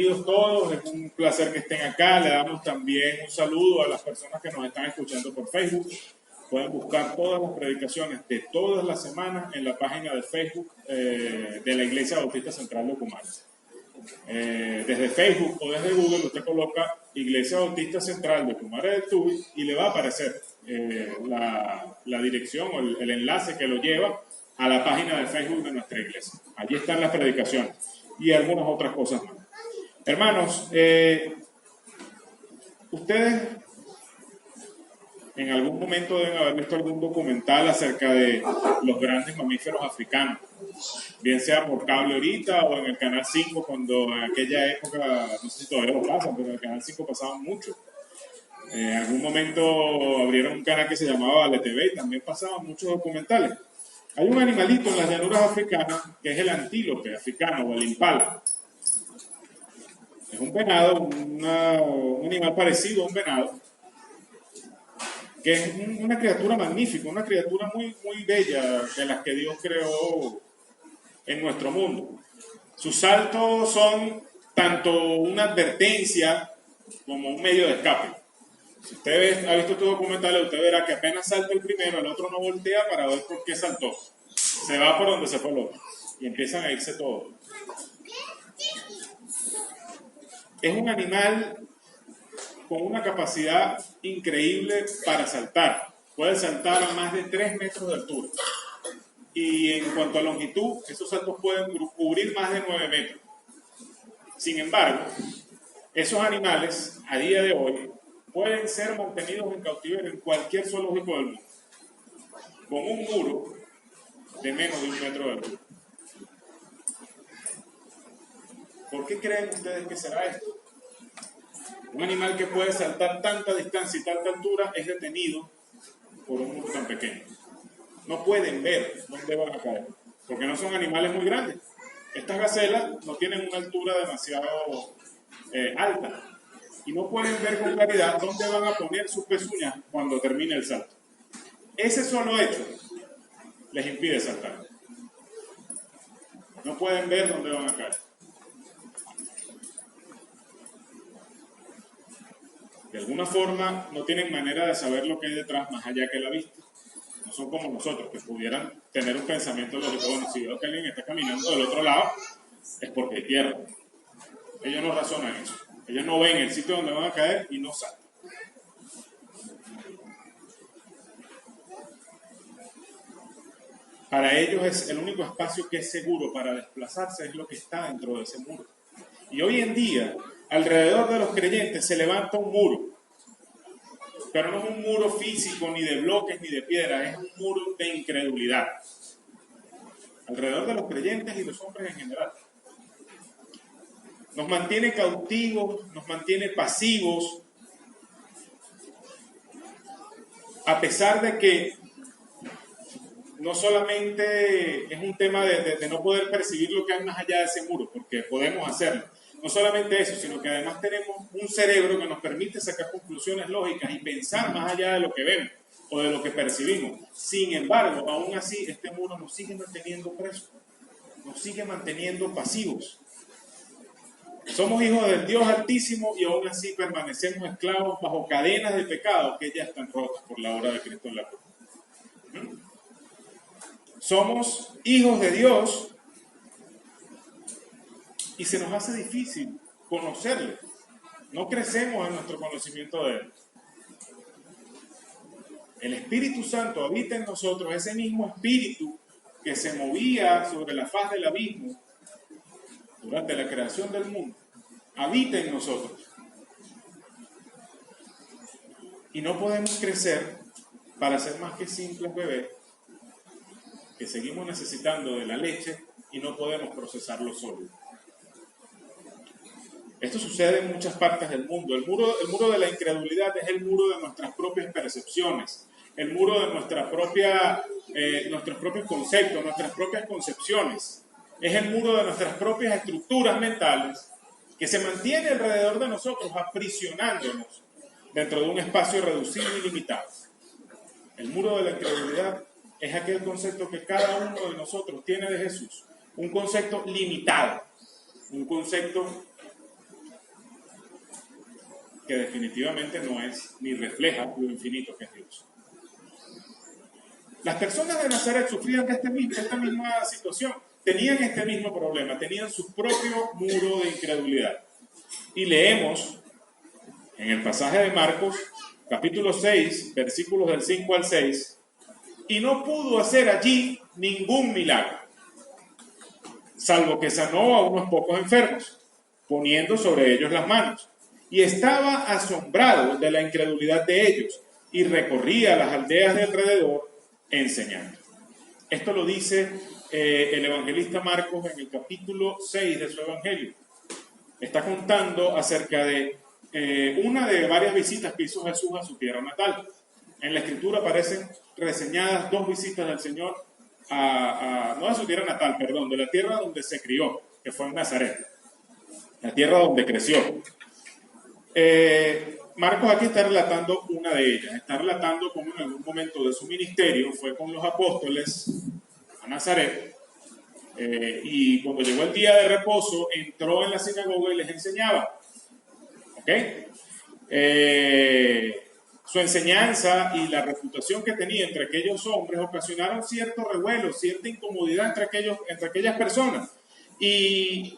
Bienvenidos todos, es un placer que estén acá. Le damos también un saludo a las personas que nos están escuchando por Facebook. Pueden buscar todas las predicaciones de todas las semanas en la página de Facebook de la Iglesia Bautista Central de Ocumare. Desde Facebook o desde Google usted coloca Iglesia Bautista Central de Ocumare del Tuy y le va a aparecer la dirección o el enlace que lo lleva a la página de Facebook de nuestra iglesia. Allí están las predicaciones y algunas otras cosas más. Hermanos, ustedes en algún momento deben haber visto algún documental acerca de los grandes mamíferos africanos, bien sea por cable ahorita o en el Canal 5, cuando en aquella época, no sé si todavía lo pasan, pero en el Canal 5 pasaban mucho. En algún momento abrieron un canal que se llamaba LTV y también pasaban muchos documentales. Hay un animalito en las llanuras africanas que es el antílope africano o el impala. Es un venado, un animal parecido a un venado, que es una criatura magnífica, una criatura muy, muy bella de las que Dios creó en nuestro mundo. Sus saltos son tanto una advertencia como un medio de escape. Si usted ha visto estos documentales, usted verá que apenas salta el primero, el otro no voltea para ver por qué saltó. Se va por donde se fue el otro y empiezan a irse todos. Es un animal con una capacidad increíble para saltar. Puede saltar a más de 3 metros de altura. Y en cuanto a longitud, esos saltos pueden cubrir más de 9 metros. Sin embargo, esos animales, a día de hoy, pueden ser mantenidos en cautiverio en cualquier zoológico del mundo, con un muro de menos de 1 metro de altura. ¿Por qué creen ustedes que será esto? Un animal que puede saltar tanta distancia y tanta altura es detenido por un muro tan pequeño. No pueden ver dónde van a caer, porque no son animales muy grandes. Estas gacelas no tienen una altura demasiado alta y no pueden ver con claridad dónde van a poner sus pezuñas cuando termine el salto. Ese solo hecho les impide saltar. No pueden ver dónde van a caer. De alguna forma no tienen manera de saber lo que hay detrás más allá que la vista. No son como nosotros, que pudieran tener un pensamiento lógico. Bueno, si veo que alguien está caminando del otro lado, es porque hay tierra. Ellos no razonan eso. Ellos no ven el sitio donde van a caer y no saltan. Para ellos es el único espacio que es seguro para desplazarse, es lo que está dentro de ese muro. Y hoy en día, alrededor de los creyentes se levanta un muro, pero no es un muro físico, ni de bloques, ni de piedra, es un muro de incredulidad. Alrededor de los creyentes y los hombres en general. Nos mantiene cautivos, nos mantiene pasivos, a pesar de que no solamente es un tema de no poder percibir lo que hay más allá de ese muro, porque podemos hacerlo. No solamente eso, sino que además tenemos un cerebro que nos permite sacar conclusiones lógicas y pensar más allá de lo que vemos o de lo que percibimos. Sin embargo, aún así, este muro nos sigue manteniendo presos, nos sigue manteniendo pasivos. Somos hijos del Dios Altísimo y aún así permanecemos esclavos bajo cadenas de pecado que ya están rotas por la obra de Cristo en la cruz. Somos hijos de Dios y se nos hace difícil conocerle. No crecemos en nuestro conocimiento de Él. El Espíritu Santo habita en nosotros, ese mismo Espíritu que se movía sobre la faz del abismo durante la creación del mundo, habita en nosotros. Y no podemos crecer para ser más que simples bebés que seguimos necesitando de la leche y no podemos procesarlo solo. Esto sucede en muchas partes del mundo. El muro de la incredulidad es el muro de nuestras propias percepciones, el muro de nuestros propios conceptos, nuestras propias concepciones. Es el muro de nuestras propias estructuras mentales que se mantiene alrededor de nosotros, aprisionándonos dentro de un espacio reducido y limitado. El muro de la incredulidad es aquel concepto que cada uno de nosotros tiene de Jesús, un concepto limitado, un concepto que definitivamente no es ni refleja lo infinito que es Dios. Las personas de Nazaret sufrían de esta misma situación, tenían este mismo problema, tenían su propio muro de incredulidad. Y leemos en el pasaje de Marcos, capítulo 6, versículos del 5 al 6, y no pudo hacer allí ningún milagro, salvo que sanó a unos pocos enfermos, poniendo sobre ellos las manos. Y estaba asombrado de la incredulidad de ellos, y recorría las aldeas de alrededor enseñando. Esto lo dice el evangelista Marcos en el capítulo 6 de su evangelio. Está contando acerca de una de varias visitas que hizo Jesús a su tierra natal. En la escritura aparecen reseñadas 2 visitas del Señor no a su tierra natal, perdón, de la tierra donde se crió, que fue en Nazaret, la tierra donde creció. Marcos aquí está relatando una de ellas, está relatando cómo en algún momento de su ministerio fue con los apóstoles a Nazaret, y cuando llegó el día de reposo entró en la sinagoga y les enseñaba. ¿Ok? Su enseñanza y la reputación que tenía entre aquellos hombres ocasionaron cierto revuelo, cierta incomodidad entre aquellas personas. Y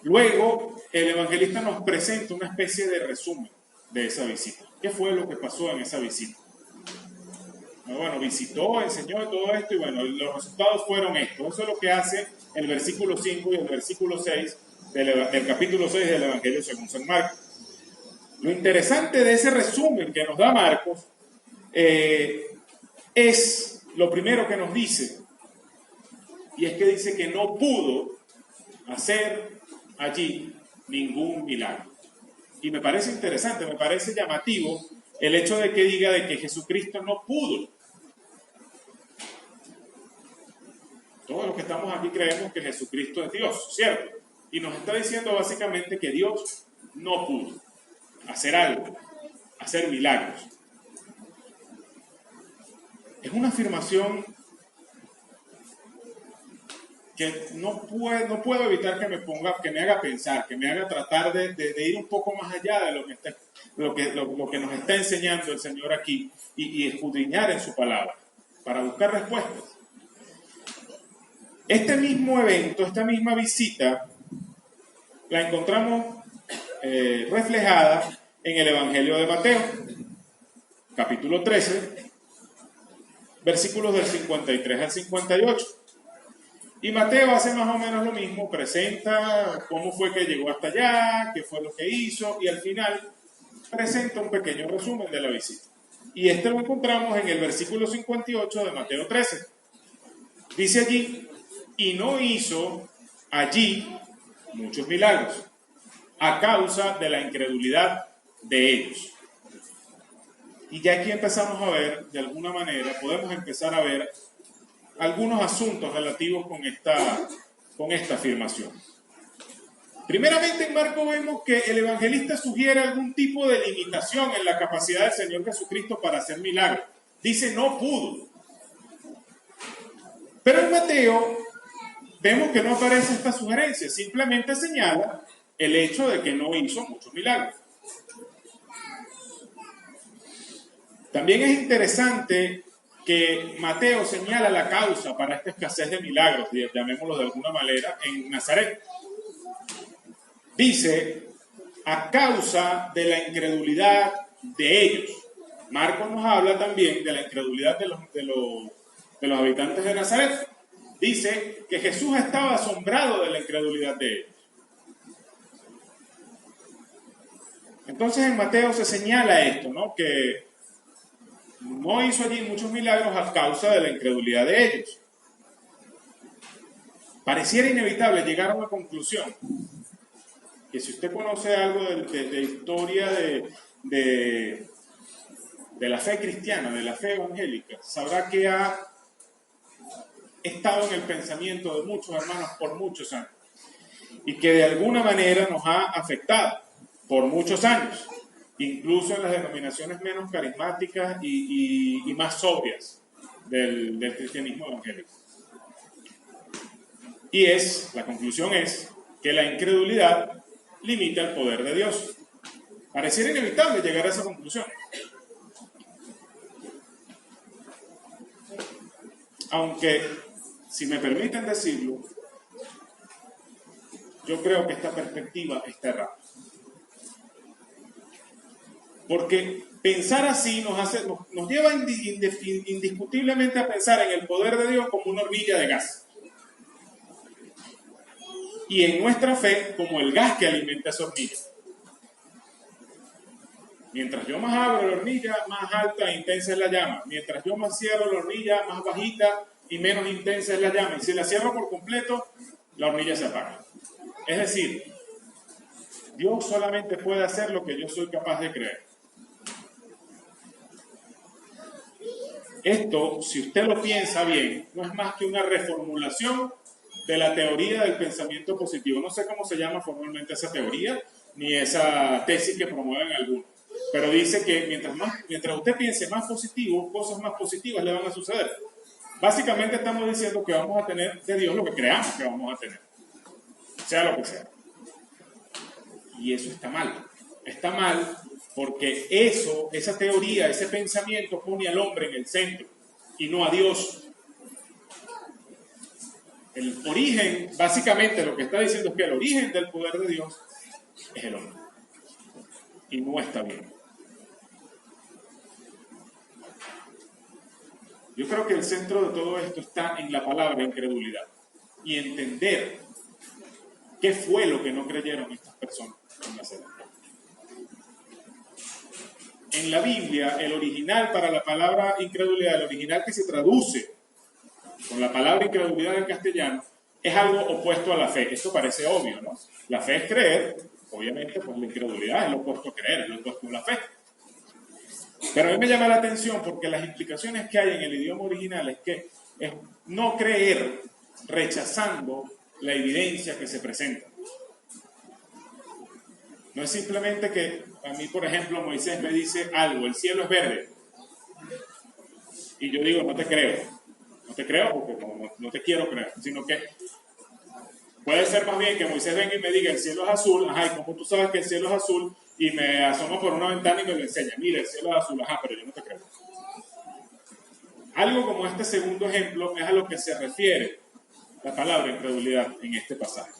luego el evangelista nos presenta una especie de resumen de esa visita. ¿Qué fue lo que pasó en esa visita? Bueno, visitó, enseñó todo esto y bueno, los resultados fueron estos. Eso es lo que hace el versículo 5 y el versículo 6 del capítulo 6 del Evangelio según San Marcos. Lo interesante de ese resumen que nos da Marcos es lo primero que nos dice, y es que dice que no pudo hacer allí ningún milagro. Y me parece interesante, me parece llamativo el hecho de que diga de que Jesucristo no pudo. Todos los que estamos aquí creemos que Jesucristo es Dios, ¿cierto? Y nos está diciendo básicamente que Dios no pudo hacer algo, hacer milagros. Es una afirmación que no puedo evitar que me haga pensar, que me haga tratar de ir un poco más allá de lo que nos está enseñando el Señor aquí y escudriñar en su palabra para buscar respuestas. Este mismo evento, esta misma visita, la encontramos reflejada en el Evangelio de Mateo, capítulo 13, versículos del 53 al 58. Y Mateo hace más o menos lo mismo, presenta cómo fue que llegó hasta allá, qué fue lo que hizo, y al final presenta un pequeño resumen de la visita. Y este lo encontramos en el versículo 58 de Mateo 13. Dice allí, y no hizo allí muchos milagros, a causa de la incredulidad de ellos. Y ya aquí empezamos a ver, de alguna manera, podemos empezar a ver algunos asuntos relativos con esta afirmación. Primeramente en Marcos vemos que el evangelista sugiere algún tipo de limitación en la capacidad del Señor Jesucristo para hacer milagros. Dice no pudo. Pero en Mateo vemos que no aparece esta sugerencia, simplemente señala el hecho de que no hizo muchos milagros. También es interesante que Mateo señala la causa para esta escasez de milagros, llamémoslo de alguna manera, en Nazaret. Dice, a causa de la incredulidad de ellos. Marcos nos habla también de la incredulidad de los habitantes de Nazaret. Dice que Jesús estaba asombrado de la incredulidad de ellos. Entonces en Mateo se señala esto, ¿no? Que no hizo allí muchos milagros a causa de la incredulidad de ellos. Pareciera inevitable llegar a una conclusión, que si usted conoce algo de historia de la fe cristiana, de la fe evangélica, sabrá que ha estado en el pensamiento de muchos hermanos por muchos años y que de alguna manera nos ha afectado por muchos años, incluso en las denominaciones menos carismáticas y más sobrias del cristianismo evangélico. Y la conclusión es que la incredulidad limita el poder de Dios. Pareciera inevitable llegar a esa conclusión. Aunque, si me permiten decirlo, yo creo que esta perspectiva está errada. Porque pensar así nos lleva indiscutiblemente a pensar en el poder de Dios como una hornilla de gas. Y en nuestra fe como el gas que alimenta esa hornilla. Mientras yo más abro la hornilla, más alta e intensa es la llama. Mientras yo más cierro la hornilla, más bajita y menos intensa es la llama. Y si la cierro por completo, la hornilla se apaga. Es decir, Dios solamente puede hacer lo que yo soy capaz de creer. Esto, si usted lo piensa bien, no es más que una reformulación de la teoría del pensamiento positivo. No sé cómo se llama formalmente esa teoría, ni esa tesis que promueven algunos. Pero dice que mientras usted piense más positivo, cosas más positivas le van a suceder. Básicamente estamos diciendo que vamos a tener de Dios lo que creamos que vamos a tener. Sea lo que sea. Y eso está mal. Está mal porque esa teoría, ese pensamiento pone al hombre en el centro y no a Dios. El origen, básicamente lo que está diciendo es que el origen del poder de Dios es el hombre. Y no está bien. Yo creo que el centro de todo esto está en la palabra incredulidad y entender qué fue lo que no creyeron estas personas en la cena. En la Biblia, el original para la palabra incredulidad, el original que se traduce con la palabra incredulidad en castellano, es algo opuesto a la fe. Esto parece obvio, ¿no? La fe es creer, obviamente, pues la incredulidad es lo opuesto a creer, es lo opuesto a la fe. Pero a mí me llama la atención porque las implicaciones que hay en el idioma original es que es no creer rechazando la evidencia que se presenta. No es simplemente que a mí, por ejemplo, Moisés me dice algo, el cielo es verde. Y yo digo, no te creo. No te creo porque no te quiero creer, sino que puede ser más bien que Moisés venga y me diga, el cielo es azul, ajá, y como tú sabes que el cielo es azul, y me asomo por una ventana y me lo enseña, mira, el cielo es azul, ajá, pero yo no te creo. Algo como este segundo ejemplo es a lo que se refiere la palabra incredulidad en este pasaje.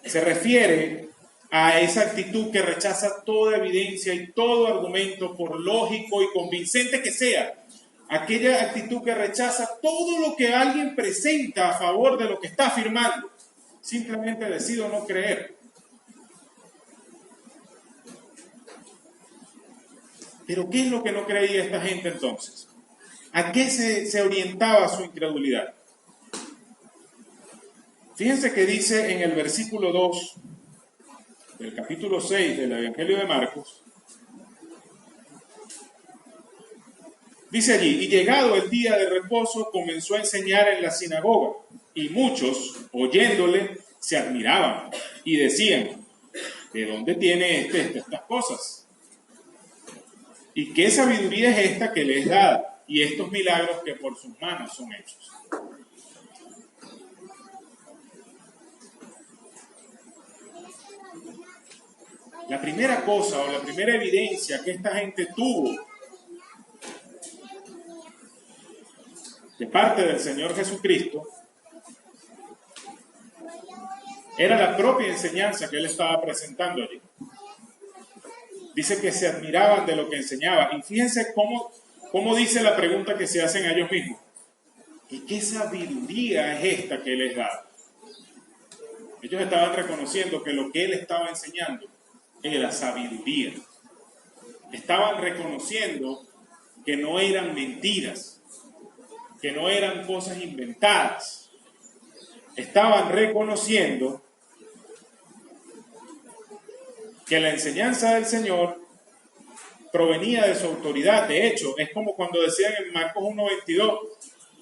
Se refiere a esa actitud que rechaza toda evidencia y todo argumento, por lógico y convincente que sea. Aquella actitud que rechaza todo lo que alguien presenta a favor de lo que está afirmando. Simplemente decido no creer. Pero ¿qué es lo que no creía esta gente entonces? ¿A qué se orientaba su incredulidad? Fíjense que dice en el versículo 2 del capítulo 6 del Evangelio de Marcos, dice allí, y llegado el día de reposo comenzó a enseñar en la sinagoga, y muchos, oyéndole, se admiraban y decían, ¿de dónde tiene estas cosas? ¿Y qué sabiduría es esta que le es dada? Y estos milagros que por sus manos son hechos. La primera cosa o la primera evidencia que esta gente tuvo de parte del Señor Jesucristo era la propia enseñanza que Él estaba presentando allí. Dice que se admiraban de lo que enseñaba. Y fíjense cómo dice la pregunta que se hacen a ellos mismos. ¿Y qué sabiduría es esta que Él les da? Ellos estaban reconociendo que lo que Él estaba enseñando era sabiduría. Estaban reconociendo que no eran mentiras, que no eran cosas inventadas. Estaban reconociendo que la enseñanza del Señor provenía de su autoridad. De hecho, es como cuando decían en Marcos 1:22,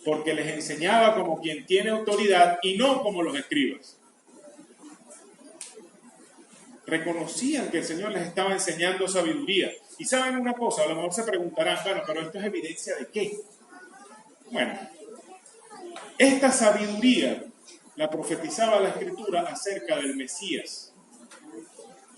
porque les enseñaba como quien tiene autoridad y no como los escribas. Reconocían que el Señor les estaba enseñando sabiduría. Y saben una cosa, a lo mejor se preguntarán, bueno, pero ¿esto es evidencia de qué? Bueno, esta sabiduría la profetizaba la Escritura acerca del Mesías.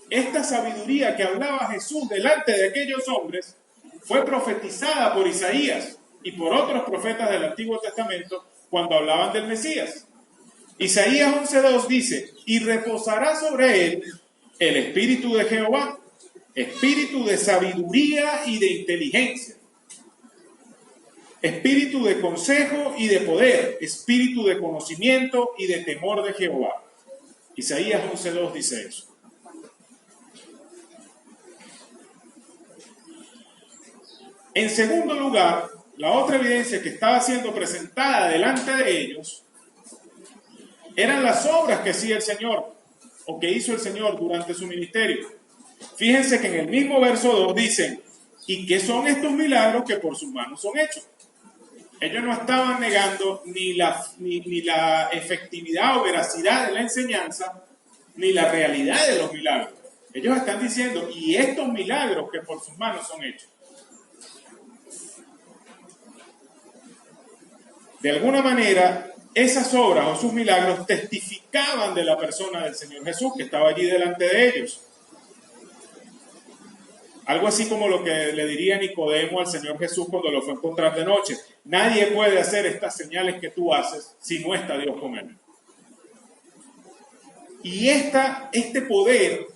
Esta sabiduría que hablaba Jesús delante de aquellos hombres fue profetizada por Isaías y por otros profetas del Antiguo Testamento cuando hablaban del Mesías. Isaías 11:2 dice: y reposará sobre él el espíritu de Jehová, espíritu de sabiduría y de inteligencia, espíritu de consejo y de poder, espíritu de conocimiento y de temor de Jehová. Isaías 11:2 dice eso. En segundo lugar, la otra evidencia que estaba siendo presentada delante de ellos eran las obras que hacía el Señor, o que hizo el Señor durante su ministerio. Fíjense que en el mismo verso 2 dicen: ¿y qué son estos milagros que por sus manos son hechos? Ellos no estaban negando ni la efectividad o veracidad de la enseñanza, ni la realidad de los milagros. Ellos están diciendo: ¿y estos milagros que por sus manos son hechos? De alguna manera, esas obras o sus milagros testificaban de la persona del Señor Jesús que estaba allí delante de ellos. Algo así como lo que le diría Nicodemo al Señor Jesús cuando lo fue a encontrar de noche: nadie puede hacer estas señales que tú haces si no está Dios con él. Y este poder,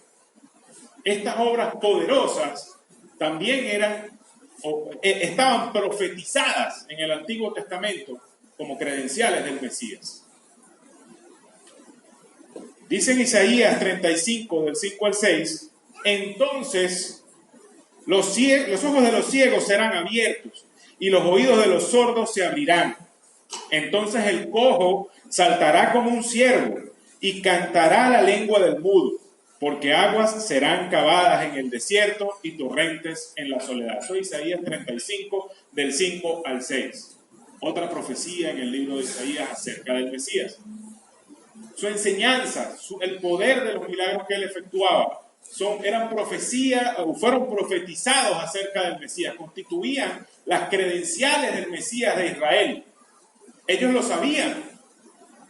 estas obras poderosas, también estaban profetizadas en el Antiguo Testamento como credenciales del Mesías. Dice en Isaías 35, del 5 al 6, entonces los ojos de los ciegos serán abiertos y los oídos de los sordos se abrirán. Entonces el cojo saltará como un ciervo y cantará la lengua del mudo, porque aguas serán cavadas en el desierto y torrentes en la soledad. Eso es Isaías 35, del 5 al 6. Otra profecía en el libro de Isaías acerca del Mesías. Su enseñanza, el poder de los milagros que él efectuaba, eran profecías o fueron profetizados acerca del Mesías, constituían las credenciales del Mesías de Israel. Ellos lo sabían.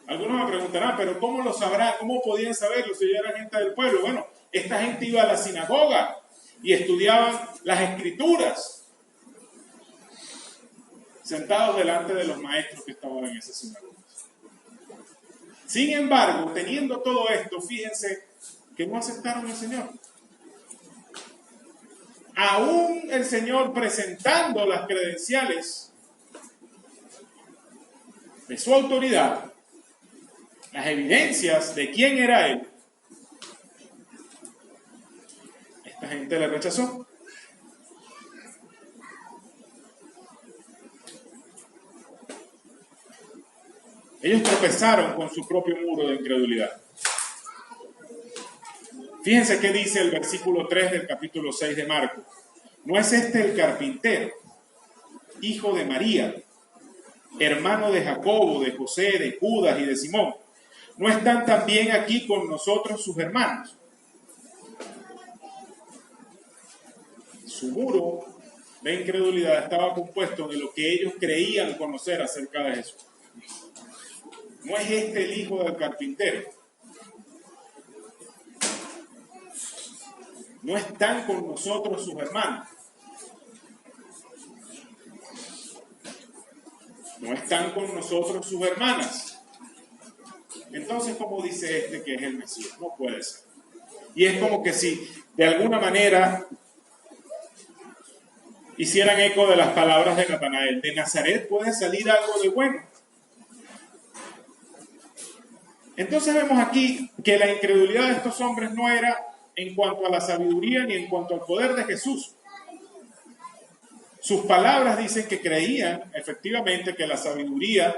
Algunos me preguntarán: ¿pero cómo lo sabrán? ¿Cómo podían saberlo si ellos eran gente del pueblo? Bueno, esta gente iba a la sinagoga y estudiaban las Escrituras, sentados delante de los maestros que estaban en esa sinagoga. Sin embargo, teniendo todo esto, fíjense que no aceptaron al Señor. Aún el Señor presentando las credenciales de su autoridad, las evidencias de quién era Él, esta gente le rechazó. Ellos tropezaron con su propio muro de incredulidad. Fíjense qué dice el versículo 3 del capítulo 6 de Marcos. ¿No es este el carpintero, hijo de María, hermano de Jacobo, de José, de Judas y de Simón? ¿No están también aquí con nosotros sus hermanos? Su muro de incredulidad estaba compuesto de lo que ellos creían conocer acerca de Jesús. ¿No es este el hijo del carpintero? ¿No están con nosotros sus hermanos? ¿No están con nosotros sus hermanas? Entonces, ¿cómo dice este que es el Mesías? No puede ser. Y es como que si de alguna manera hicieran eco de las palabras de Natanael: de Nazaret puede salir algo de bueno. Entonces vemos aquí que la incredulidad de estos hombres no era en cuanto a la sabiduría ni en cuanto al poder de Jesús. Sus palabras dicen que creían efectivamente que la sabiduría,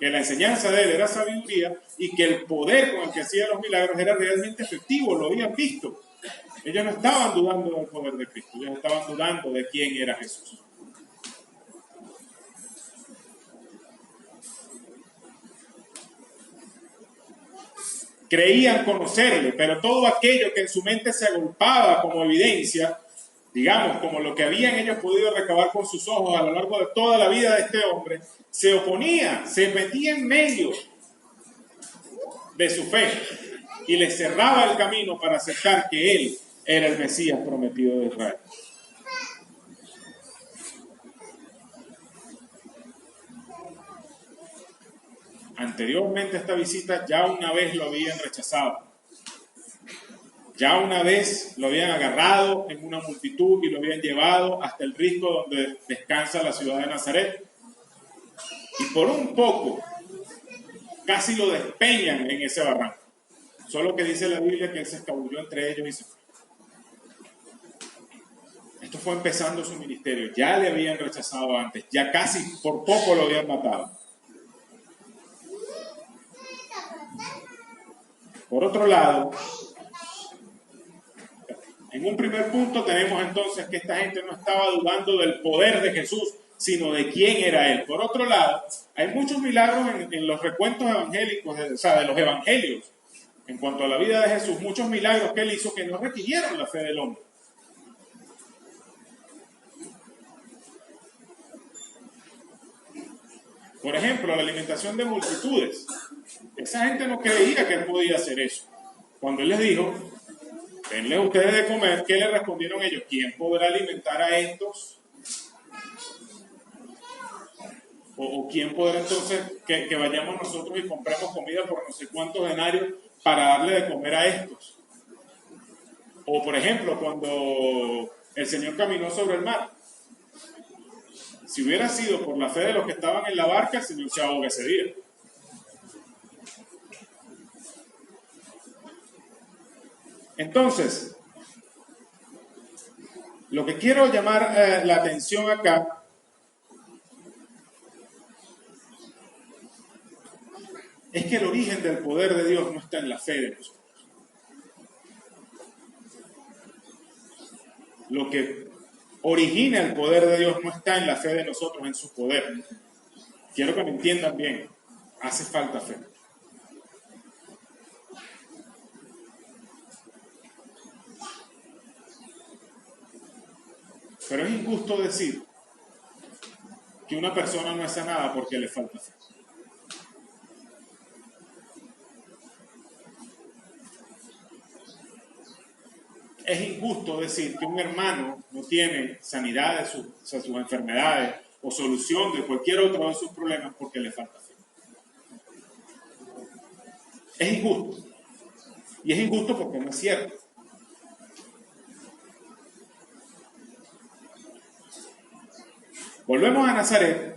que la enseñanza de él era sabiduría y que el poder con el que hacía los milagros era realmente efectivo, lo habían visto. Ellos no estaban dudando del poder de Cristo, ellos estaban dudando de quién era Jesús. Creían conocerle, pero todo aquello que en su mente se agolpaba como evidencia, digamos, como lo que habían ellos podido recabar con sus ojos a lo largo de toda la vida de este hombre, se oponía, se metía en medio de su fe y les cerraba el camino para aceptar que él era el Mesías prometido de Israel. Anteriormente a esta visita ya una vez lo habían rechazado. Ya una vez lo habían agarrado en una multitud y lo habían llevado hasta el risco donde descansa la ciudad de Nazaret. Y por un poco casi lo despeñan en ese barranco. Solo que dice la Biblia que él se escabulló entre ellos y se fue. Esto fue empezando su ministerio. Ya le habían rechazado antes. Ya casi por poco lo habían matado. Por otro lado, en un primer punto tenemos entonces que esta gente no estaba dudando del poder de Jesús, sino de quién era él. Por otro lado, hay muchos milagros en los recuentos evangélicos, de los evangelios, en cuanto a la vida de Jesús, muchos milagros que él hizo que no requirieron la fe del hombre. Por ejemplo, la alimentación de multitudes. Esa gente no creía que él podía hacer eso. Cuando él les dijo, denle ustedes de comer, ¿qué le respondieron ellos? ¿Quién podrá alimentar a estos? ¿O quién podrá entonces que vayamos nosotros y compremos comida por no sé cuántos denarios para darle de comer a estos? O por ejemplo, cuando el Señor caminó sobre el mar. Si hubiera sido por la fe de los que estaban en la barca, el Señor se ahoga ese día. Entonces, lo que quiero llamar la atención acá es que el origen del poder de Dios no está en la fe de nosotros. Lo que origina el poder de Dios no está en la fe de nosotros, en su poder. Quiero que me entiendan bien. Hace falta fe. Pero es injusto decir que una persona no es sanada porque le falta fe. Es injusto decir que un hermano no tiene sanidad de sus enfermedades o solución de cualquier otro de sus problemas porque le falta fe. Es injusto. Y es injusto porque no es cierto. Volvemos a Nazaret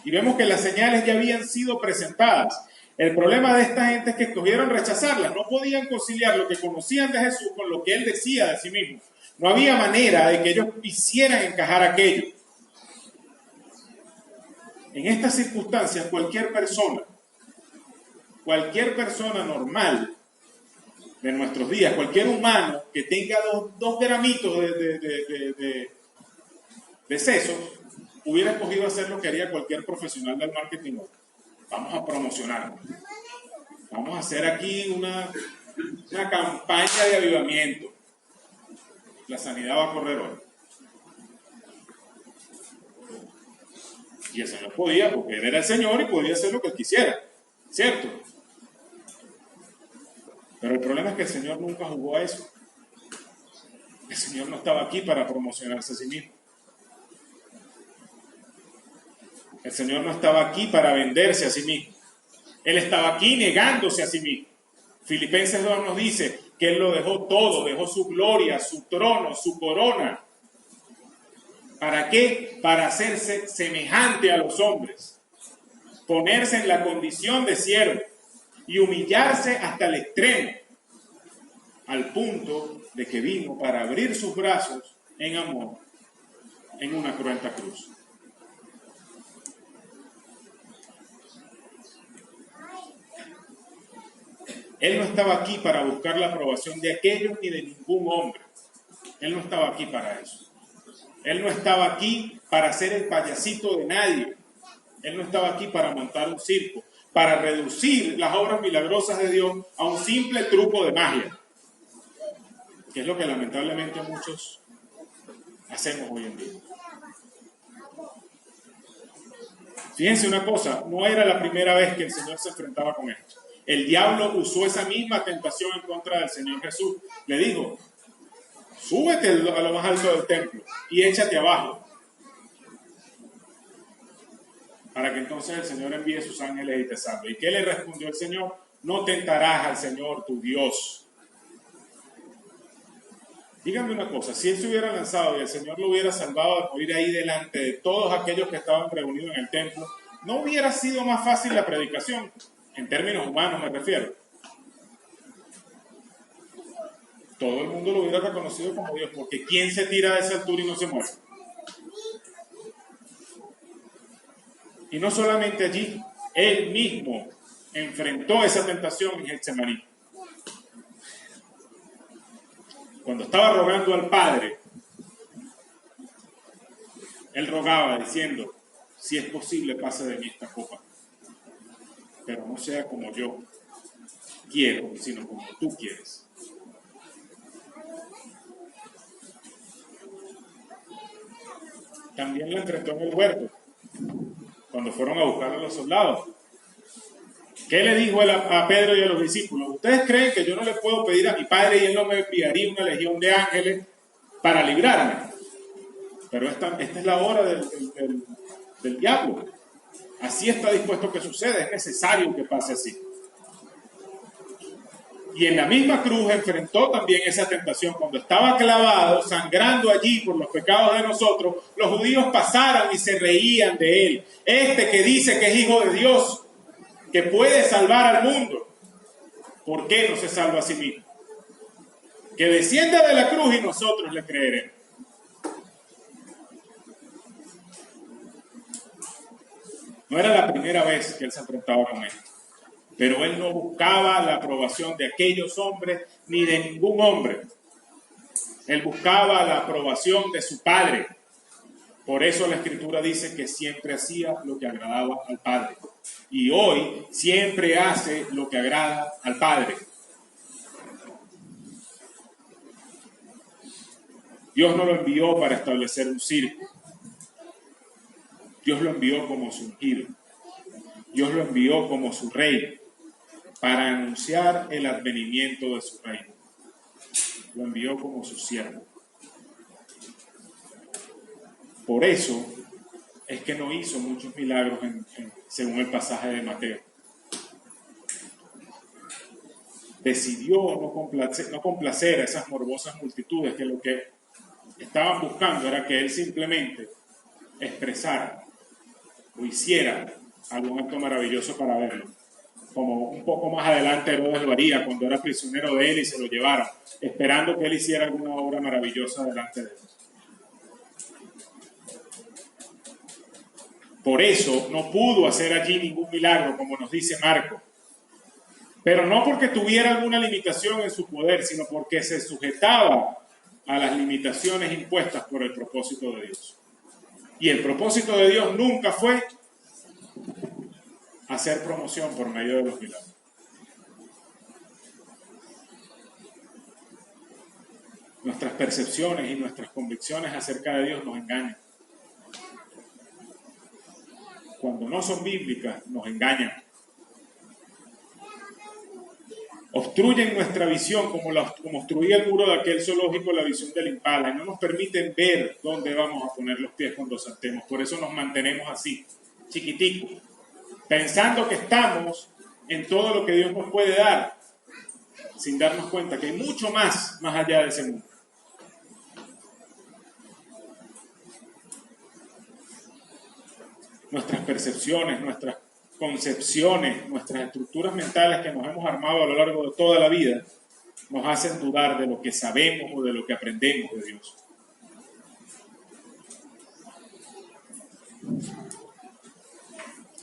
y vemos que las señales ya habían sido presentadas. El problema de esta gente es que escogieron rechazarlas. No podían conciliar lo que conocían de Jesús con lo que él decía de sí mismo. No había manera de que ellos quisieran encajar aquello. En estas circunstancias, cualquier persona normal de nuestros días, cualquier humano que tenga dos gramitos de sesos, hubiera escogido hacer lo que haría cualquier profesional del marketing. Vamos a promocionarlo. Vamos a hacer aquí una campaña de avivamiento. La sanidad va a correr hoy. Y el Señor podía, porque él era el Señor y podía hacer lo que él quisiera. ¿Cierto? Pero el problema es que el Señor nunca jugó a eso. El Señor no estaba aquí para promocionarse a sí mismo. El Señor no estaba aquí para venderse a sí mismo. Él estaba aquí negándose a sí mismo. Filipenses 2 nos dice que Él lo dejó todo, dejó su gloria, su trono, su corona. ¿Para qué? Para hacerse semejante a los hombres. Ponerse en la condición de siervo y humillarse hasta el extremo, al punto de que vino para abrir sus brazos en amor en una cruenta cruz. Él no estaba aquí para buscar la aprobación de aquellos ni de ningún hombre. Él no estaba aquí para eso. Él no estaba aquí para ser el payasito de nadie. Él no estaba aquí para montar un circo, para reducir las obras milagrosas de Dios a un simple truco de magia, que es lo que lamentablemente muchos hacemos hoy en día. Fíjense una cosa, no era la primera vez que el Señor se enfrentaba con esto. El diablo usó esa misma tentación en contra del Señor Jesús. Le dijo, súbete a lo más alto del templo y échate abajo, para que entonces el Señor envíe sus ángeles y te salve. ¿Y qué le respondió el Señor? No tentarás al Señor tu Dios. Díganme una cosa, si él se hubiera lanzado y el Señor lo hubiera salvado de morir ahí delante de todos aquellos que estaban reunidos en el templo, ¿no hubiera sido más fácil la predicación? En términos humanos me refiero. Todo el mundo lo hubiera reconocido como Dios, porque ¿quién se tira de esa altura y no se muere? Y no solamente allí, él mismo enfrentó esa tentación en Getsemaní. Cuando estaba rogando al Padre, él rogaba diciendo, si es posible, pase de mí esta copa, pero no sea como yo quiero, sino como tú quieres. También lo enfrentó en el huerto, cuando fueron a buscar a los soldados. ¿Qué le dijo él a Pedro y a los discípulos? ¿Ustedes creen que yo no le puedo pedir a mi Padre y él no me enviaría una legión de ángeles para librarme? Pero esta es la hora del diablo. Así está dispuesto que suceda, es necesario que pase así. Y en la misma cruz enfrentó también esa tentación. Cuando estaba clavado, sangrando allí por los pecados de nosotros, los judíos pasaron y se reían de él. Este que dice que es hijo de Dios, que puede salvar al mundo, ¿por qué no se salva a sí mismo? Que descienda de la cruz y nosotros le creeremos. No era la primera vez que él se enfrentaba con esto, pero él no buscaba la aprobación de aquellos hombres ni de ningún hombre. Él buscaba la aprobación de su Padre. Por eso la Escritura dice que siempre hacía lo que agradaba al Padre. Y hoy siempre hace lo que agrada al Padre. Dios no lo envió para establecer un circo. Dios lo envió como su ungido. Dios lo envió como su rey para anunciar el advenimiento de su reino. Lo envió como su siervo. Por eso es que no hizo muchos milagros según el pasaje de Mateo. Decidió no complacer a esas morbosas multitudes que lo que estaban buscando era que él simplemente expresara o hiciera algún acto maravilloso para verlo. Como un poco más adelante Herodes lo haría cuando era prisionero de él y se lo llevaron, esperando que él hiciera alguna obra maravillosa delante de él. Por eso no pudo hacer allí ningún milagro, como nos dice Marcos. Pero no porque tuviera alguna limitación en su poder, sino porque se sujetaba a las limitaciones impuestas por el propósito de Dios. Y el propósito de Dios nunca fue hacer promoción por medio de los milagros. Nuestras percepciones y nuestras convicciones acerca de Dios nos engañan. Cuando no son bíblicas, nos engañan. Obstruyen nuestra visión como obstruía el muro de aquel zoológico la visión del impala, y no nos permiten ver dónde vamos a poner los pies cuando saltemos. Por eso nos mantenemos así, chiquiticos, pensando que estamos en todo lo que Dios nos puede dar, sin darnos cuenta que hay mucho más allá de ese mundo. Nuestras percepciones, nuestras concepciones, nuestras estructuras mentales que nos hemos armado a lo largo de toda la vida, nos hacen dudar de lo que sabemos o de lo que aprendemos de Dios.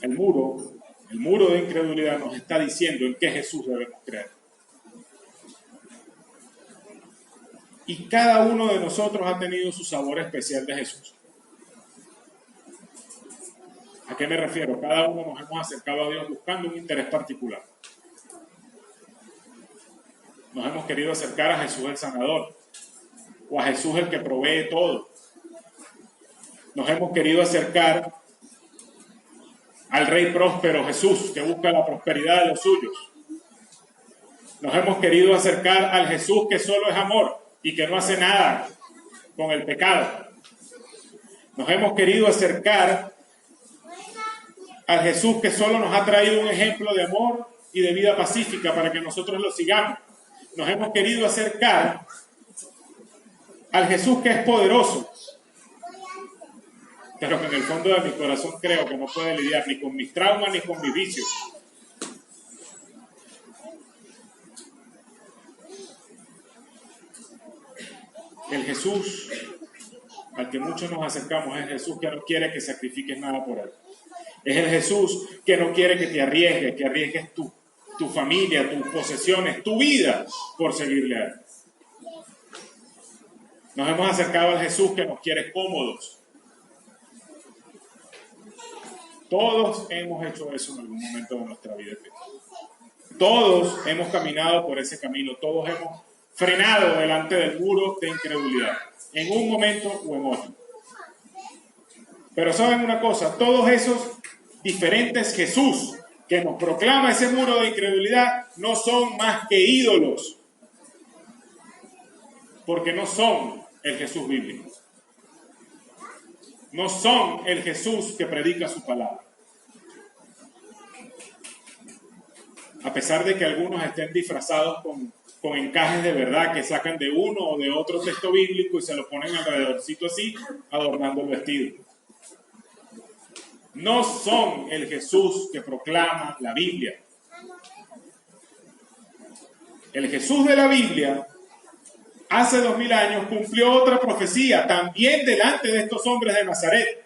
El muro de incredulidad nos está diciendo en qué Jesús debemos creer. Y cada uno de nosotros ha tenido su sabor especial de Jesús. ¿A qué me refiero? Cada uno nos hemos acercado a Dios buscando un interés particular. Nos hemos querido acercar a Jesús el sanador, o a Jesús el que provee todo. Nos hemos querido acercar al Rey próspero Jesús, que busca la prosperidad de los suyos. Nos hemos querido acercar al Jesús que solo es amor y que no hace nada con el pecado. Nos hemos querido acercar al Jesús que solo nos ha traído un ejemplo de amor y de vida pacífica para que nosotros lo sigamos. Nos hemos querido acercar al Jesús que es poderoso, pero que en el fondo de mi corazón creo que no puede lidiar ni con mis traumas ni con mis vicios. El Jesús al que muchos nos acercamos es el Jesús que no quiere que sacrifiques nada por él. Es el Jesús que no quiere que te arriesgues, que arriesgues tu familia, tus posesiones, tu vida por seguirle a él. Nos hemos acercado al Jesús que nos quiere cómodos. Todos hemos hecho eso en algún momento de nuestra vida. Todos hemos caminado por ese camino, todos hemos frenado delante del muro de incredulidad, en un momento o en otro. Pero saben una cosa, todos esos diferentes Jesús que nos proclama ese muro de incredulidad no son más que ídolos, porque no son el Jesús bíblico. No son el Jesús que predica su palabra. A pesar de que algunos estén disfrazados con encajes de verdad que sacan de uno o de otro texto bíblico y se lo ponen alrededorcito así, adornando el vestido. No son el Jesús que proclama la Biblia. El Jesús de la Biblia hace 2000 años cumplió otra profecía también delante de estos hombres de Nazaret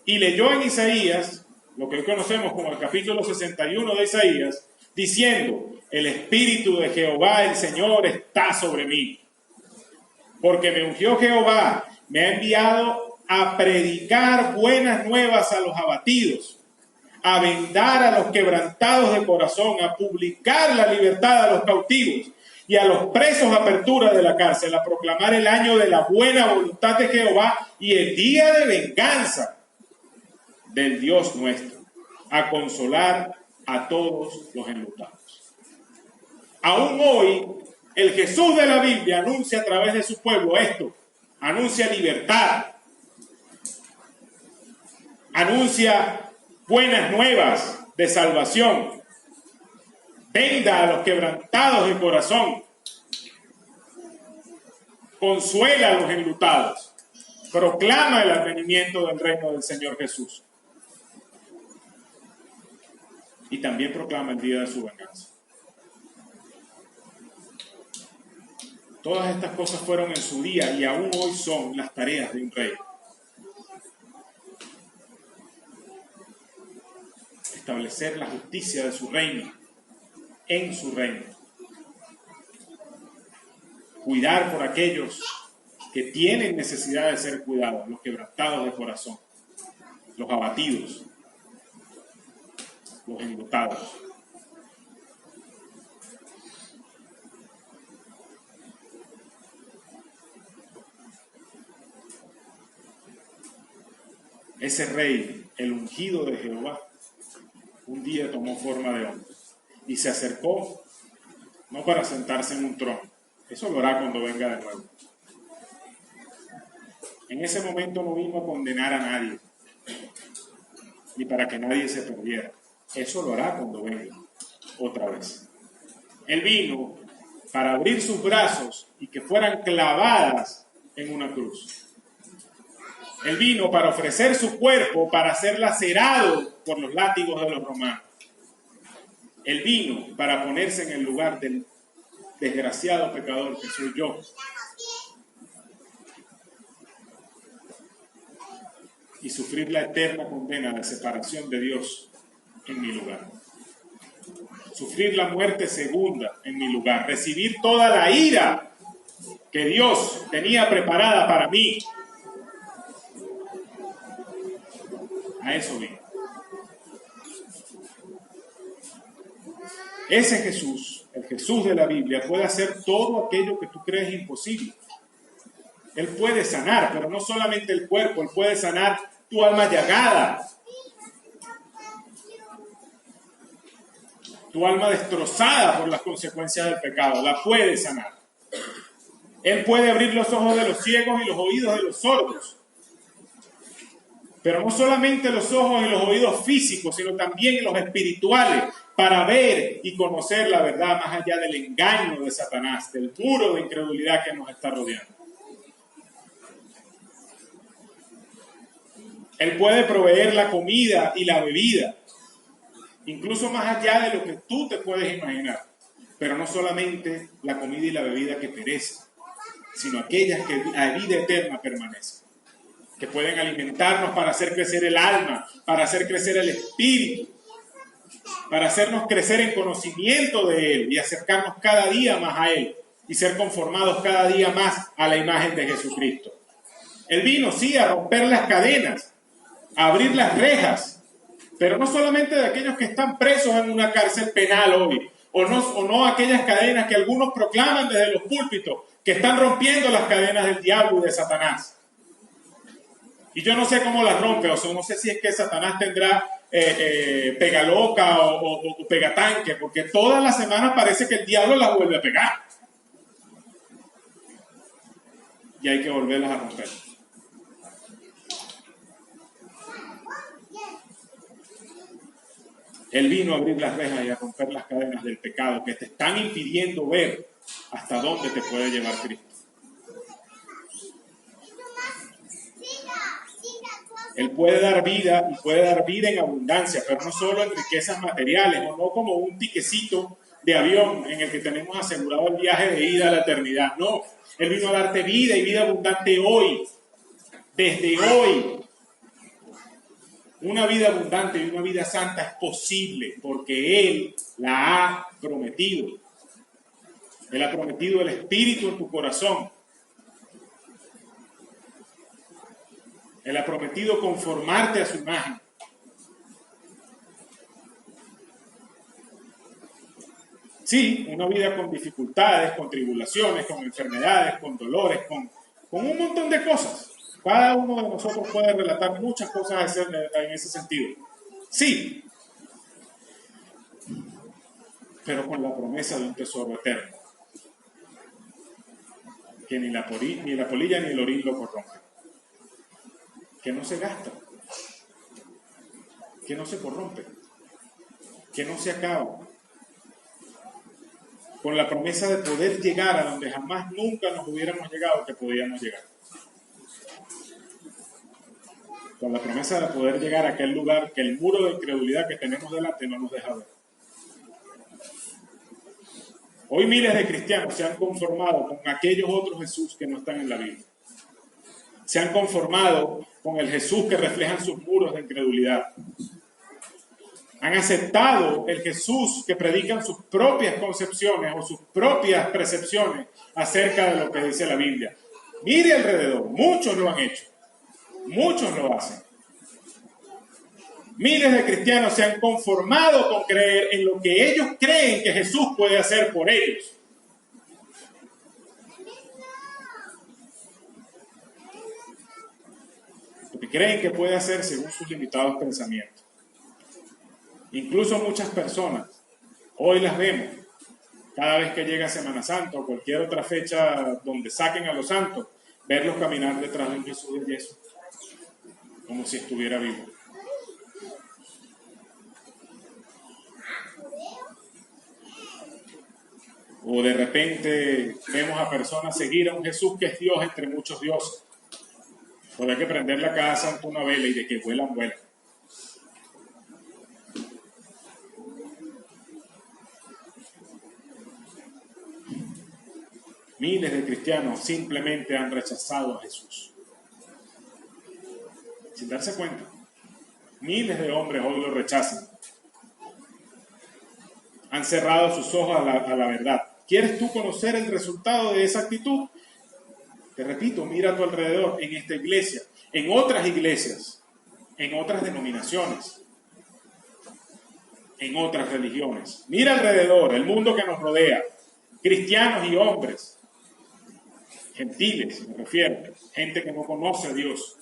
y leyó en Isaías, lo que hoy conocemos como el capítulo 61 de Isaías, diciendo: el Espíritu de Jehová el Señor está sobre mí, porque me ungió Jehová, me ha enviado a predicar buenas nuevas a los abatidos, a vendar a los quebrantados de corazón, a publicar la libertad a los cautivos y a los presos apertura de la cárcel, a proclamar el año de la buena voluntad de Jehová y el día de venganza del Dios nuestro, a consolar a todos los enlutados. Aún hoy, el Jesús de la Biblia anuncia a través de su pueblo esto, anuncia libertad, anuncia buenas nuevas de salvación, venda a los quebrantados de corazón, consuela a los enlutados, proclama el advenimiento del reino del Señor Jesús y también proclama el día de su venganza. Todas estas cosas fueron en su día y aún hoy son las tareas de un rey. Establecer la justicia de su reino, en su reino. Cuidar por aquellos que tienen necesidad de ser cuidados, los quebrantados de corazón, los abatidos, los enlutados. Ese rey, el ungido de Jehová, un día tomó forma de hombre y se acercó no para sentarse en un trono, eso lo hará cuando venga de nuevo. En ese momento no vino a condenar a nadie, ni para que nadie se perdiera. Eso lo hará cuando venga otra vez. Él vino para abrir sus brazos y que fueran clavadas en una cruz. Él vino para ofrecer su cuerpo para ser lacerado por los látigos de los romanos. Él vino para ponerse en el lugar del desgraciado pecador que soy yo. Y sufrir la eterna condena de separación de Dios en mi lugar. Sufrir la muerte segunda en mi lugar. Recibir toda la ira que Dios tenía preparada para mí. A eso vino. Ese Jesús, el Jesús de la Biblia, puede hacer todo aquello que tú crees imposible. Él puede sanar, pero no solamente el cuerpo, Él puede sanar tu alma llagada. tu alma destrozada por las consecuencias del pecado, la puede sanar. Él puede abrir los ojos de los ciegos y los oídos de los sordos. Pero no solamente los ojos y los oídos físicos, sino también los espirituales, para ver y conocer la verdad más allá del engaño de Satanás, del muro de incredulidad que nos está rodeando. Él puede proveer la comida y la bebida, incluso más allá de lo que tú te puedes imaginar. Pero no solamente la comida y la bebida que perecen, sino aquellas que a vida eterna permanecen, que pueden alimentarnos para hacer crecer el alma, para hacer crecer el espíritu, para hacernos crecer en conocimiento de Él y acercarnos cada día más a Él y ser conformados cada día más a la imagen de Jesucristo. Él vino, sí, a romper las cadenas, a abrir las rejas, pero no solamente de aquellos que están presos en una cárcel penal hoy, o no aquellas cadenas que algunos proclaman desde los púlpitos, que están rompiendo las cadenas del diablo y de Satanás. Y yo no sé cómo las rompe, o sea, no sé si es que Satanás tendrá pegaloca o pegatanque, porque todas las semanas parece que el diablo las vuelve a pegar. Y hay que volverlas a romper. Él vino a abrir las rejas y a romper las cadenas del pecado que te están impidiendo ver hasta dónde te puede llevar Cristo. Él puede dar vida y puede dar vida en abundancia, pero no solo en riquezas materiales, o no como un tiquecito de avión en el que tenemos asegurado el viaje de ida a la eternidad. No, Él vino a darte vida y vida abundante hoy, desde hoy. Una vida abundante y una vida santa es posible porque Él la ha prometido. Él ha prometido el Espíritu en tu corazón. Él ha prometido conformarte a su imagen. Sí, una vida con dificultades, con tribulaciones, con enfermedades, con dolores, con un montón de cosas. Cada uno de nosotros puede relatar muchas cosas en ese sentido. Sí, pero con la promesa de un tesoro eterno, que ni la polilla ni el orín lo corrompen, que no se gasta, que no se corrompe, que no se acaba, con la promesa de poder llegar a donde jamás nunca nos hubiéramos llegado que podíamos llegar. Con la promesa de poder llegar a aquel lugar que el muro de incredulidad que tenemos delante no nos deja ver. Hoy miles de cristianos se han conformado con aquellos otros Jesús que no están en la Biblia. Se han conformado con el Jesús que reflejan sus muros de incredulidad. Han aceptado el Jesús que predican sus propias concepciones o sus propias percepciones acerca de lo que dice la Biblia. Mire alrededor, muchos lo han hecho. Muchos lo hacen. Miles de cristianos se han conformado con creer en lo que ellos creen que Jesús puede hacer por ellos. Lo que creen que puede hacer según sus limitados pensamientos. Incluso muchas personas, hoy las vemos, cada vez que llega Semana Santa o cualquier otra fecha donde saquen a los santos, verlos caminar detrás de un Jesús de yeso, como si estuviera vivo. O de repente vemos a personas seguir a un Jesús que es Dios entre muchos dioses. Pero hay que prender la casa ante una vela y de que vuelan, vuelan. Miles de cristianos simplemente han rechazado a Jesús. Sin darse cuenta. Miles de hombres hoy lo rechazan. Han cerrado sus ojos a la verdad. ¿Quieres tú conocer el resultado de esa actitud? Te repito, mira a tu alrededor, en esta iglesia, en otras iglesias, en otras denominaciones, en otras religiones. Mira alrededor, el mundo que nos rodea, cristianos y hombres, gentiles, me refiero, gente que no conoce a Dios.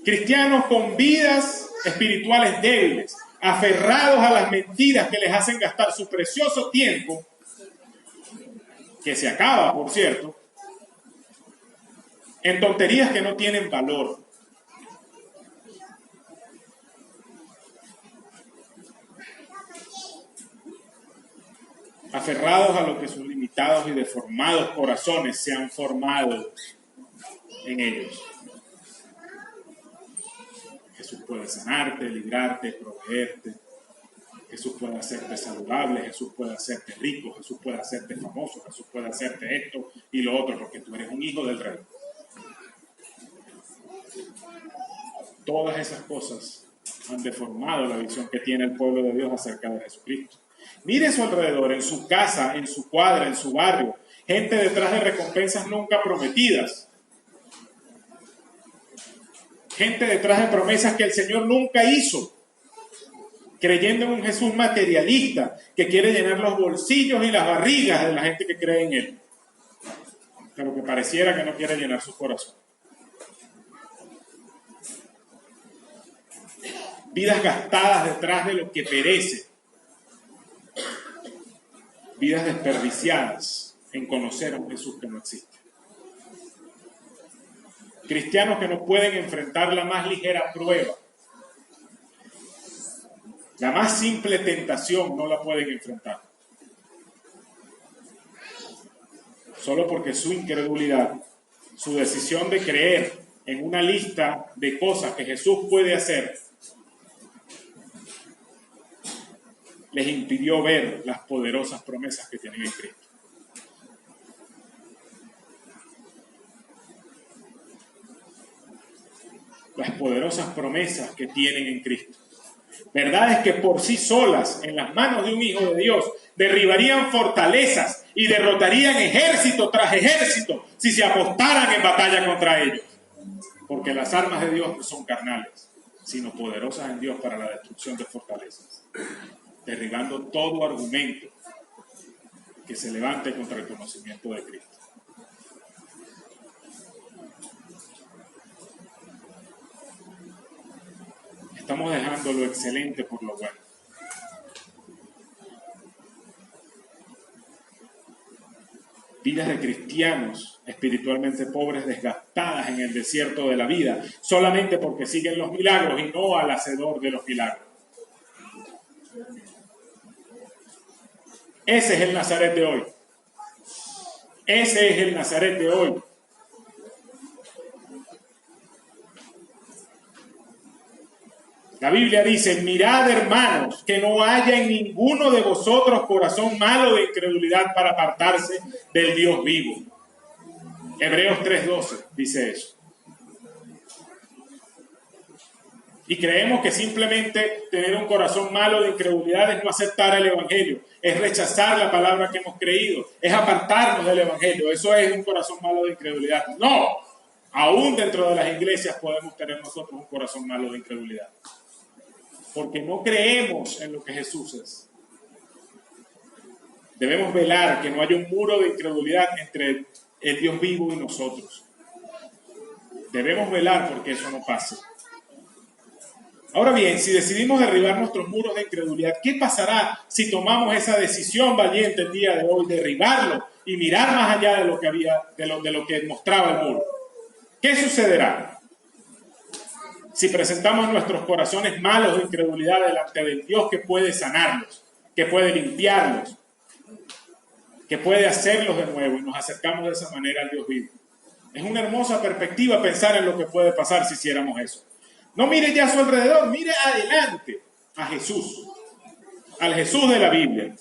Cristianos con vidas espirituales débiles, aferrados a las mentiras que les hacen gastar su precioso tiempo, que se acaba, por cierto, en tonterías que no tienen valor. Aferrados a lo que sus limitados y deformados corazones se han formado en ellos. Jesús puede sanarte, librarte, proveerte. Jesús puede hacerte saludable, Jesús puede hacerte rico, Jesús puede hacerte famoso, Jesús puede hacerte esto y lo otro, porque tú eres un hijo del rey. Todas esas cosas han deformado la visión que tiene el pueblo de Dios acerca de Jesucristo. Mire a su alrededor, en su casa, en su cuadra, en su barrio, gente detrás de recompensas nunca prometidas. Gente detrás de promesas que el Señor nunca hizo, creyendo en un Jesús materialista que quiere llenar los bolsillos y las barrigas de la gente que cree en Él, pero que pareciera que no quiere llenar su corazón. Vidas gastadas detrás de lo que perece, vidas desperdiciadas en conocer a un Jesús que no existe. Cristianos que no pueden enfrentar la más ligera prueba, la más simple tentación no la pueden enfrentar. Solo porque su incredulidad, su decisión de creer en una lista de cosas que Jesús puede hacer, les impidió ver las poderosas promesas que tienen en Cristo. Las poderosas promesas que tienen en Cristo. Verdades que por sí solas, en las manos de un hijo de Dios, derribarían fortalezas y derrotarían ejército tras ejército si se apostaran en batalla contra ellos. Porque las armas de Dios no son carnales, sino poderosas en Dios para la destrucción de fortalezas, derribando todo argumento que se levante contra el conocimiento de Cristo. Estamos dejando lo excelente por lo bueno. Vidas de cristianos espiritualmente pobres, desgastadas en el desierto de la vida, solamente porque siguen los milagros y no al hacedor de los milagros. Ese es el Nazaret de hoy. Ese es el Nazaret de hoy. La Biblia dice: mirad, hermanos, que no haya en ninguno de vosotros corazón malo de incredulidad para apartarse del Dios vivo. Hebreos 3:12 dice eso. Y creemos que simplemente tener un corazón malo de incredulidad es no aceptar el Evangelio, es rechazar la palabra que hemos creído, es apartarnos del Evangelio. Eso es un corazón malo de incredulidad. No, aún dentro de las iglesias podemos tener nosotros un corazón malo de incredulidad, porque no creemos en lo que Jesús es. Debemos velar que no haya un muro de incredulidad entre el Dios vivo y nosotros. Debemos velar porque eso no pase. Ahora bien, si decidimos derribar nuestros muros de incredulidad, ¿qué pasará si tomamos esa decisión valiente el día de hoy, derribarlo y mirar más allá de lo que había, de lo que mostraba el muro? ¿Qué sucederá si presentamos nuestros corazones malos de incredulidad delante del Dios que puede sanarlos, que puede limpiarlos, que puede hacerlos de nuevo, y nos acercamos de esa manera al Dios vivo? Es una hermosa perspectiva pensar en lo que puede pasar si hiciéramos eso. No mire ya a su alrededor, mire adelante a Jesús, al Jesús de la Biblia.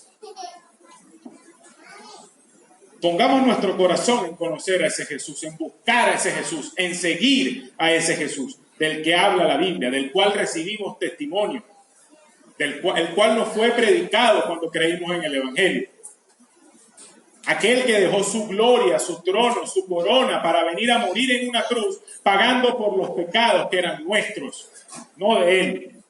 Pongamos nuestro corazón en conocer a ese Jesús, en buscar a ese Jesús, en seguir a ese Jesús del que habla la Biblia, del cual recibimos testimonio, el cual nos fue predicado cuando creímos en el Evangelio. Aquel que dejó su gloria, su trono, su corona para venir a morir en una cruz, pagando por los pecados que eran nuestros, no de Él.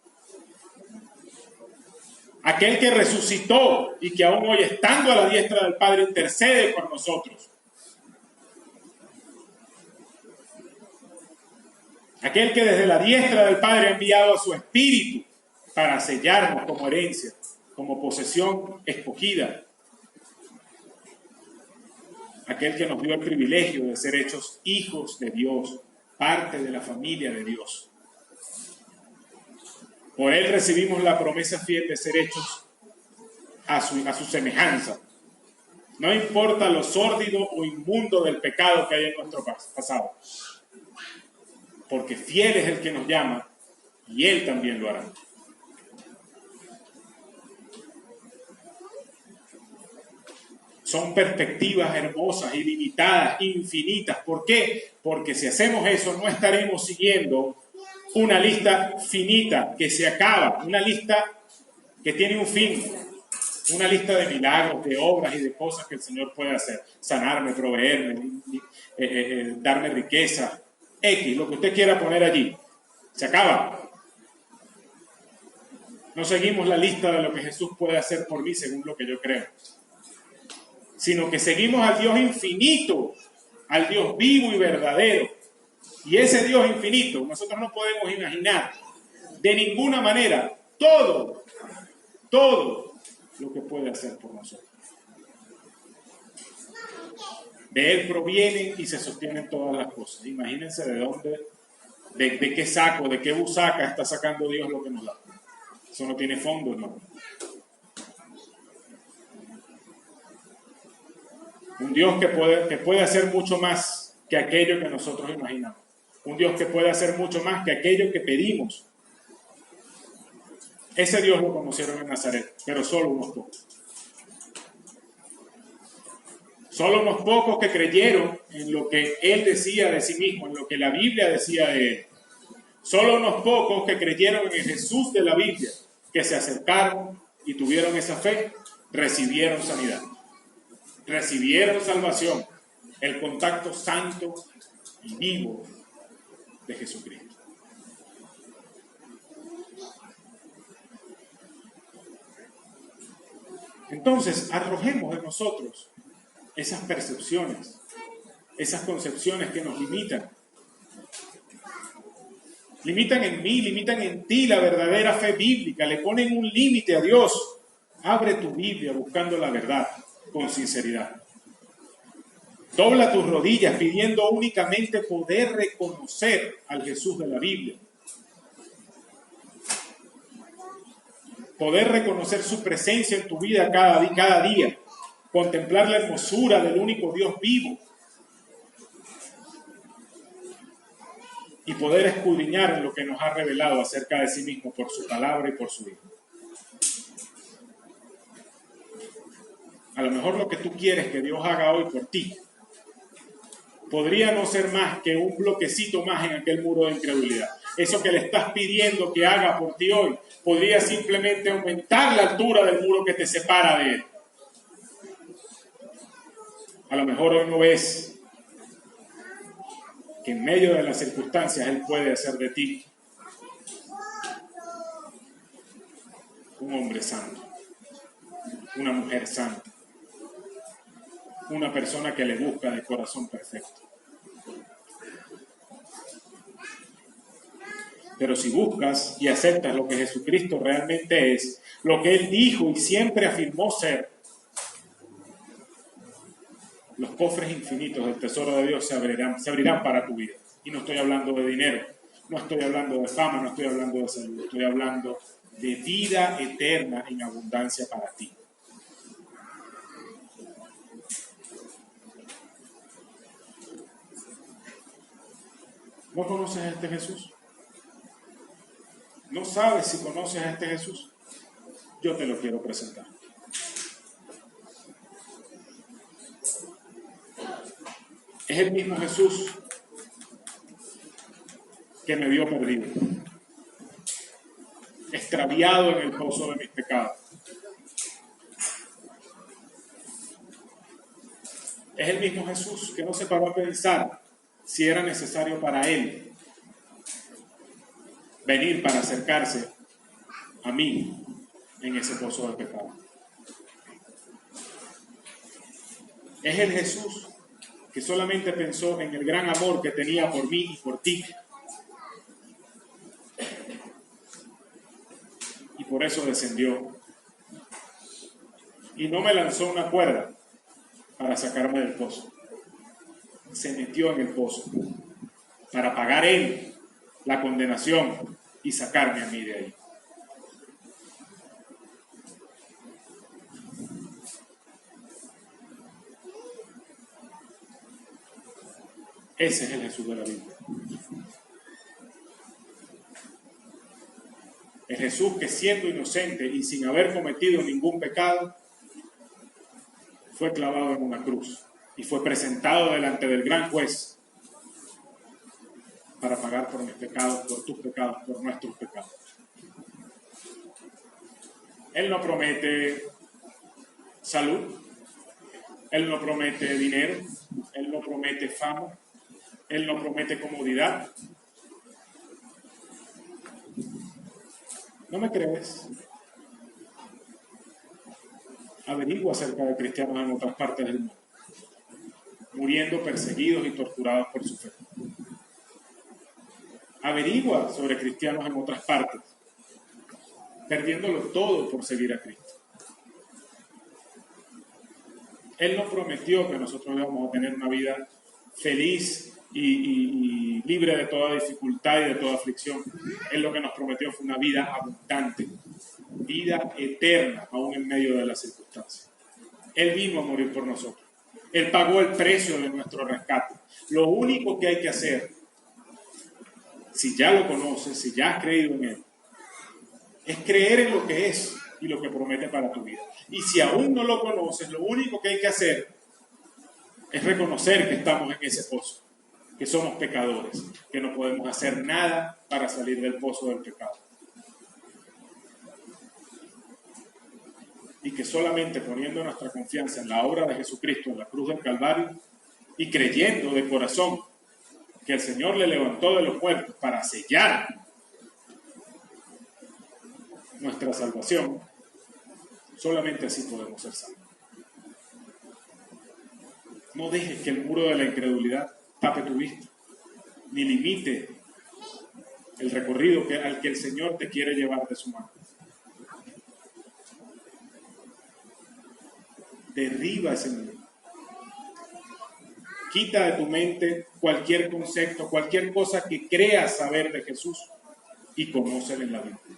Aquel que resucitó y que aún hoy, estando a la diestra del Padre, intercede por nosotros. Aquel que desde la diestra del Padre ha enviado a su Espíritu para sellarnos como herencia, como posesión escogida. Aquel que nos dio el privilegio de ser hechos hijos de Dios, parte de la familia de Dios. Por Él recibimos la promesa fiel de ser hechos a su semejanza. No importa lo sórdido o inmundo del pecado que hay en nuestro pasado. Porque fiel es el que nos llama y Él también lo hará. Son perspectivas hermosas, ilimitadas, infinitas. ¿Por qué? Porque si hacemos eso no estaremos siguiendo una lista finita que se acaba, una lista que tiene un fin, una lista de milagros, de obras y de cosas que el Señor puede hacer. Sanarme, proveerme, darme riqueza, X, lo que usted quiera poner allí. Se acaba. No seguimos la lista de lo que Jesús puede hacer por mí según lo que yo creo, sino que seguimos al Dios infinito, al Dios vivo y verdadero. Y ese Dios infinito, nosotros no podemos imaginar de ninguna manera todo lo que puede hacer por nosotros. De Él provienen y se sostienen todas las cosas. Imagínense de dónde, de qué saco, de qué busaca está sacando Dios lo que nos da. Eso no tiene fondo, hermano. Un Dios que puede hacer mucho más que aquello que nosotros imaginamos. Un Dios que puede hacer mucho más que aquello que pedimos. Ese Dios lo conocieron en Nazaret, pero solo unos pocos. Solo unos pocos que creyeron en lo que Él decía de sí mismo, en lo que la Biblia decía de Él. Solo unos pocos que creyeron en el Jesús de la Biblia, que se acercaron y tuvieron esa fe, recibieron sanidad. Recibieron salvación, el contacto santo y vivo de Jesucristo. Entonces, arrojemos de nosotros esas percepciones, esas concepciones que nos limitan. Limitan en mí, limitan en ti la verdadera fe bíblica, le ponen un límite a Dios. Abre tu Biblia buscando la verdad con sinceridad. Dobla tus rodillas pidiendo únicamente poder reconocer al Jesús de la Biblia. Poder reconocer su presencia en tu vida cada día. Contemplar la hermosura del único Dios vivo. Y poder escudriñar en lo que nos ha revelado acerca de sí mismo por su palabra y por su Hijo. A lo mejor lo que tú quieres que Dios haga hoy por ti podría no ser más que un bloquecito más en aquel muro de incredulidad. Eso que le estás pidiendo que haga por ti hoy podría simplemente aumentar la altura del muro que te separa de Él. A lo mejor hoy no ves que en medio de las circunstancias Él puede hacer de ti un hombre santo, una mujer santa, una persona que le busca de corazón perfecto. Pero si buscas y aceptas lo que Jesucristo realmente es, lo que Él dijo y siempre afirmó ser, los cofres infinitos del tesoro de Dios se abrirán para tu vida. Y no estoy hablando de dinero, no estoy hablando de fama, no estoy hablando de salud, estoy hablando de vida eterna en abundancia para ti. ¿No conoces a este Jesús? ¿No sabes si conoces a este Jesús? Yo te lo quiero presentar. Es el mismo Jesús que me vio perdido, extraviado en el pozo de mis pecados. Es el mismo Jesús que no se paró a pensar si era necesario para Él venir para acercarse a mí en ese pozo de pecado. Es el Jesús que solamente pensó en el gran amor que tenía por mí y por ti. por eso descendió. Y no me lanzó una cuerda para sacarme del pozo. Se metió en el pozo para pagar él la condenación y sacarme a mí de ahí. Ese es el Jesús de la Biblia. El Jesús que, siendo inocente y sin haber cometido ningún pecado, fue clavado en una cruz y fue presentado delante del gran juez para pagar por mis pecados, por tus pecados, por nuestros pecados. Él no promete salud, Él no promete dinero, Él no promete fama, Él no promete comodidad. ¿No me crees? Averigua acerca de cristianos en otras partes del mundo, muriendo perseguidos y torturados por su fe. Averigua sobre cristianos en otras partes, perdiéndolo todo por seguir a Cristo. Él nos prometió que nosotros íbamos a tener una vida feliz y libre de toda dificultad y de toda aflicción. Él lo que nos prometió fue una vida abundante, vida eterna, aún en medio de las circunstancias. Él vino a morir por nosotros. Él pagó el precio de nuestro rescate. Lo único que hay que hacer, si ya lo conoces, si ya has creído en Él, es creer en lo que es y lo que promete para tu vida. Y si aún no lo conoces, lo único que hay que hacer es reconocer que estamos en ese pozo, que somos pecadores, que no podemos hacer nada para salir del pozo del pecado. Y que solamente poniendo nuestra confianza en la obra de Jesucristo en la cruz del Calvario y creyendo de corazón que el Señor le levantó de los muertos para sellar nuestra salvación, solamente así podemos ser salvos. No dejes que el muro de la incredulidad tape tu vista, ni limite el recorrido al que el Señor te quiere llevar de su mano. Derriba ese muro. Quita de tu mente cualquier concepto, cualquier cosa que creas saber de Jesús y conócelo en la Biblia.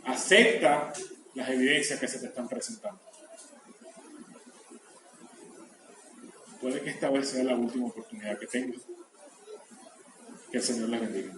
Acepta las evidencias que se te están presentando. Puede que esta vez sea la última oportunidad que tengas. Que el Señor les bendiga.